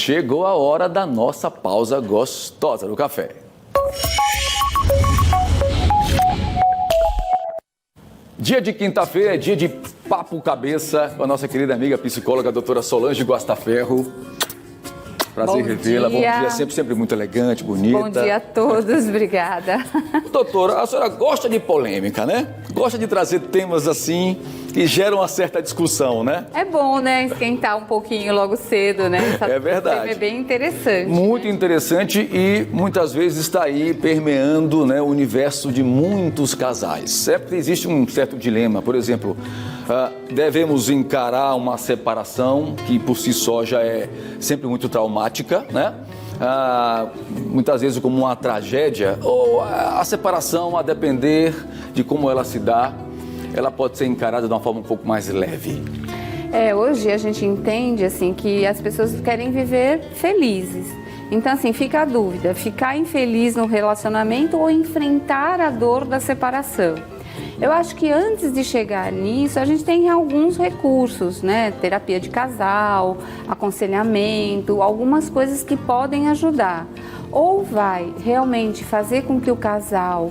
chegou a hora da nossa pausa gostosa do café. Dia de quinta-feira é dia de papo cabeça com a nossa querida amiga psicóloga, a doutora Solange Guastaferro. Prazer revê-la. Bom dia, sempre muito elegante, bonita. Bom dia a todos, obrigada. Doutora, a senhora gosta de polêmica, né? Gosta de trazer temas assim que geram uma certa discussão, né? É bom, né? Esquentar um pouquinho logo cedo, né? É verdade. É bem interessante. Muito interessante e muitas vezes está aí permeando, né, o universo de muitos casais. Sempre existe um certo dilema, por exemplo, devemos encarar uma separação que por si só já é sempre muito traumática, né? Muitas vezes como uma tragédia, ou a separação, a depender de como ela se dá, ela pode ser encarada de uma forma um pouco mais leve. Hoje a gente entende assim que as pessoas querem viver felizes. Então assim, fica a dúvida, ficar infeliz no relacionamento ou enfrentar a dor da separação. Eu acho que antes de chegar nisso, a gente tem alguns recursos, né? Terapia de casal, aconselhamento, algumas coisas que podem ajudar. Ou vai realmente fazer com que o casal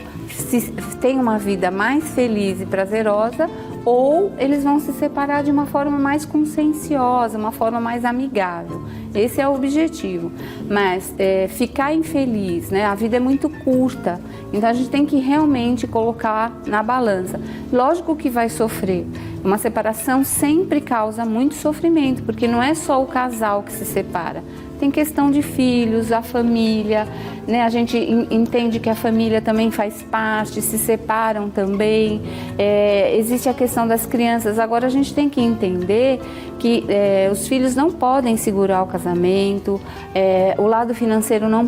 tenha uma vida mais feliz e prazerosa, ou eles vão se separar de uma forma mais conscienciosa, uma forma mais amigável. Esse é o objetivo. Mas ficar infeliz, né? A vida é muito curta, então a gente tem que realmente colocar na balança. Lógico que vai sofrer. Uma separação sempre causa muito sofrimento, porque não é só o casal que se separa. Tem questão de filhos, a família, né? A gente entende que a família também faz parte, se separam também. Existe a questão das crianças. Agora a gente tem que entender que os filhos não podem segurar o casamento, o lado financeiro não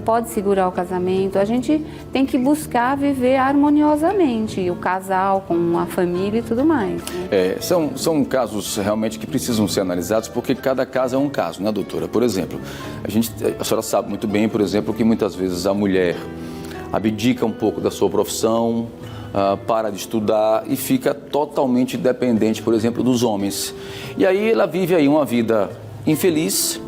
pode segurar o casamento. A gente tem que buscar viver harmoniosamente, o casal com a família e tudo mais, né? São casos realmente que precisam ser analisados, porque cada caso é um caso, né, doutora? Por exemplo, a senhora sabe muito bem, por exemplo, que muitas vezes a mulher abdica um pouco da sua profissão, para de estudar e fica totalmente dependente, por exemplo, dos homens. E aí ela vive aí uma vida infeliz,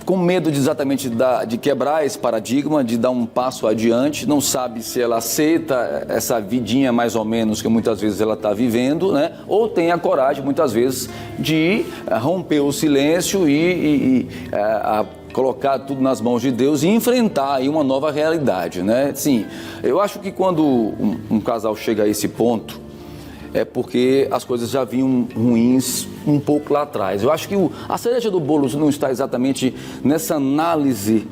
com medo de quebrar esse paradigma, de dar um passo adiante, não sabe se ela aceita essa vidinha mais ou menos que muitas vezes ela está vivendo, né? Ou tem a coragem, muitas vezes, de romper o silêncio e colocar tudo nas mãos de Deus e enfrentar aí uma nova realidade, né? Sim, eu acho que quando um casal chega a esse ponto, é porque as coisas já vinham ruins um pouco lá atrás. Eu acho que a cereja do bolo não está exatamente nessa análise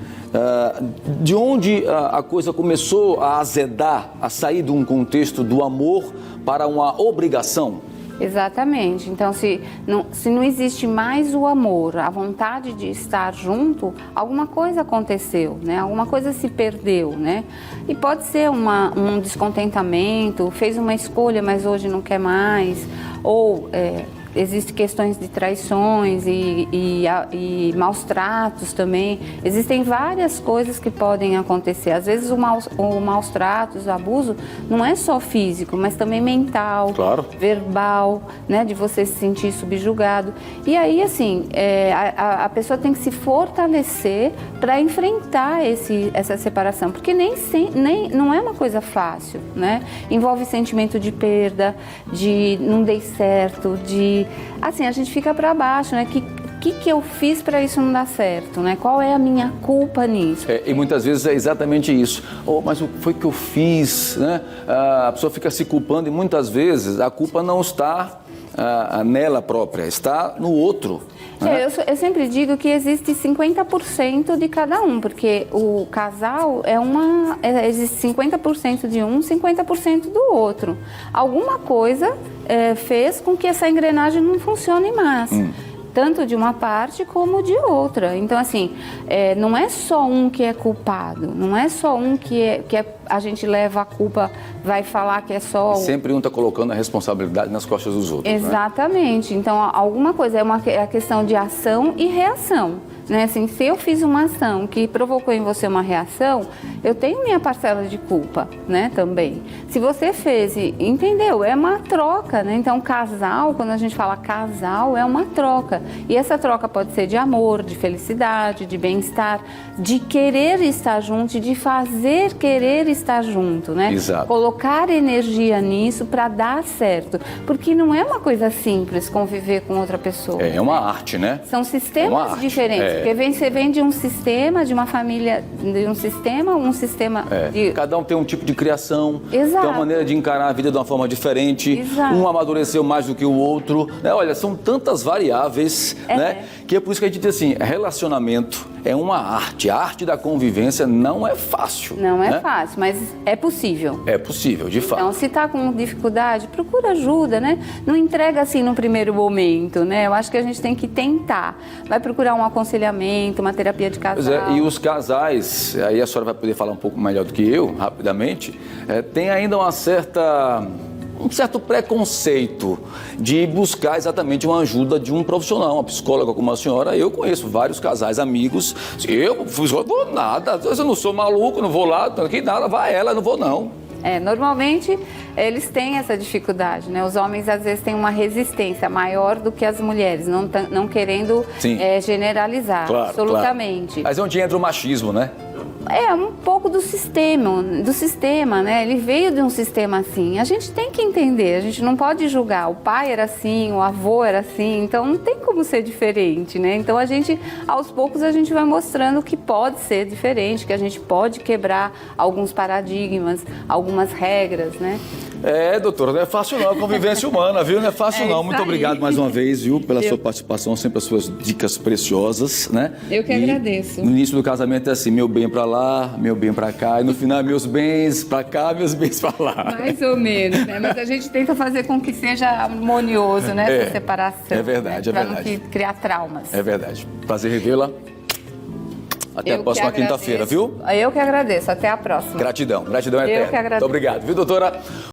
de onde a coisa começou a azedar, a sair de um contexto do amor para uma obrigação. Exatamente. Então, se não existe mais o amor, a vontade de estar junto, alguma coisa aconteceu, né? Alguma coisa se perdeu, né? E pode ser um descontentamento, fez uma escolha, mas hoje não quer mais, ou existem questões de traições e maus tratos também. Existem várias coisas que podem acontecer. Às vezes o maus tratos, o abuso, não é só físico, mas também mental, claro, verbal, né, de você se sentir subjugado. E aí, assim, a pessoa tem que se fortalecer para enfrentar essa separação, porque não é uma coisa fácil, né? Envolve sentimento de perda, de não dei certo, assim, a gente fica para baixo, né? Que eu fiz para isso não dar certo, né? Qual é a minha culpa nisso? E muitas vezes é exatamente isso. Mas o que foi que eu fiz, né? A pessoa fica se culpando e muitas vezes a culpa não está nela própria, está no outro. Né? Eu sempre digo que existe 50% de cada um, porque o casal existe 50% de um, 50% do outro. Alguma coisa fez com que essa engrenagem não funcione mais. Tanto de uma parte como de outra. Então, assim, não é só um que é culpado, não é só um que a gente leva a culpa, vai falar que é só... Sempre um está colocando a responsabilidade nas costas dos outros. Exatamente. Né? Então, alguma coisa é a questão de ação e reação. né? Assim, se eu fiz uma ação que provocou em você uma reação, eu tenho minha parcela de culpa, né? Também. Se você fez e entendeu, é uma troca, né? Então, casal, quando a gente fala casal, é uma troca. E essa troca pode ser de amor, de felicidade, de bem-estar, de querer estar junto e de fazer querer estar junto, né? Exato. Colocar energia nisso para dar certo. Porque não é uma coisa simples conviver com outra pessoa. É uma arte, né? São sistemas diferentes. Porque você vem de um sistema, de uma família, de um sistema de... Cada um tem um tipo de criação, Exato. tem uma maneira de encarar a vida de uma forma diferente. Exato. Um amadureceu mais do que o outro. Né? Olha, são tantas variáveis, né? Que é por isso que a gente diz assim, relacionamento é uma arte. A arte da convivência não é fácil. Não é né? fácil, mas é possível. É possível, de fato. Então, se está com dificuldade, procura ajuda, né? Não entrega assim no primeiro momento, né? Eu acho que a gente tem que tentar. Vai procurar um aconselhamento, uma terapia de casal. Pois é, e os casais, aí a senhora vai poder falar um pouco melhor do que eu, rapidamente, tem ainda um certo preconceito de buscar exatamente uma ajuda de um profissional, uma psicóloga como a senhora. Eu conheço vários casais, amigos. Eu vou nada, eu não sou maluco, não vou lá, aqui nada, vai ela, não vou não. Normalmente eles têm essa dificuldade, né? Os homens às vezes têm uma resistência maior do que as mulheres, não querendo generalizar, claro, absolutamente. Claro. Mas é onde entra o machismo, né? É um pouco do sistema, né? Ele veio de um sistema assim. A gente tem que entender, a gente não pode julgar. O pai era assim, o avô era assim, então não tem como ser diferente, né? Então aos poucos a gente vai mostrando que pode ser diferente, que a gente pode quebrar alguns paradigmas, algumas regras, né? Doutora, não é fácil não, a convivência humana, viu? Não é fácil não. Muito obrigado mais uma vez, viu, pela sua participação, sempre as suas dicas preciosas, né? Eu que agradeço. No início do casamento é assim, meu bem pra lá, meu bem pra cá, e no final meus bens pra cá, meus bens pra lá. Mais ou menos, né? Mas a gente tenta fazer com que seja harmonioso, né, essa separação. É verdade, né? é verdade. Pra não criar traumas. É verdade. Prazer revê-la. Até a próxima quinta-feira, viu? Eu que agradeço. Até a próxima. Gratidão. Gratidão eterna. Eu que agradeço. Muito obrigado, viu, doutora?